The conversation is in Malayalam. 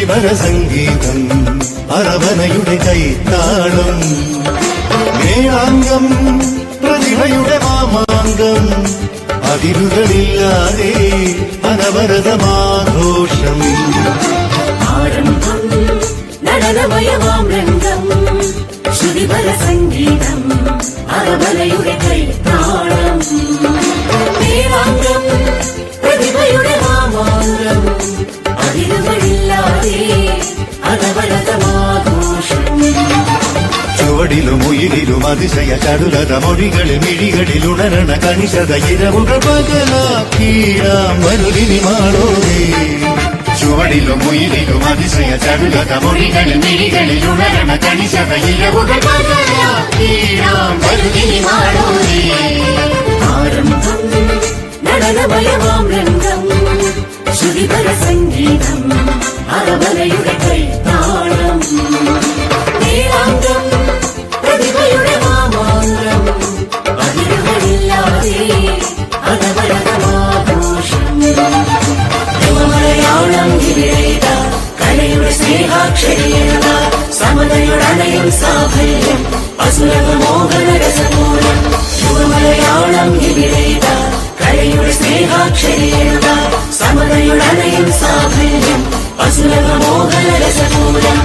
ശ്രുതിമര സംഗീതം അറവനയുടെ കൈത്താളം മേളാംഗം പ്രതിഭയുടെ മാമാങ്കം അതിരുകളില്ലാതെ അനവരതമാഘോഷം ആരംഭം നടനമയമാം രംഗം ശ്രുതിപര സംഗീതം അറവനയുടെ കൈത്താളം മേളാംഗം പ്രതിഭയുടെ മാമാങ്കം അതിരുകളില്ലാതെ അനവരതമാഘോഷം ചുവടിലും ഉയിരിലും അതിശയ ചടുലത മൊഴികളിൽ മിഴികളിൽ ഉണരണ കണിശത ഇരവുകൾ പകലാക്കീഴാം വരുതിനി മാളോരേ ചുവടിലും ഉയിരിലും അതിശയ ചടുലത മൊഴികളിൽ മിഴികളിൽ ഉണരണ കണിശത ഇരവുകൾ പകലാക്കീഴാം വരുതിനി മാളോരേ ആരംഭം നടനമയമാം രംഗം ശ്രുതിപര സംഗീതം അറവനയുടെ കൈത്താളം മേളാംഗം പ്രതിഭയുടെ മാമാങ്കം അതിരുകളില്ലാതെ അനവരതമാഘോഷം മലയാളം വിവേക കലയുടെ സ്നേഹാക്ഷരിയത സമതയുടനയും സാഫല്യം അസുലഭ മോഹന രസപൂരം യുവമലയാളം വിവേക കലയുടെ സ്നേഹാക്ഷരിയത സമതയുടനയും സാഫല്യം അസുലഭ മോഹന രസപൂരം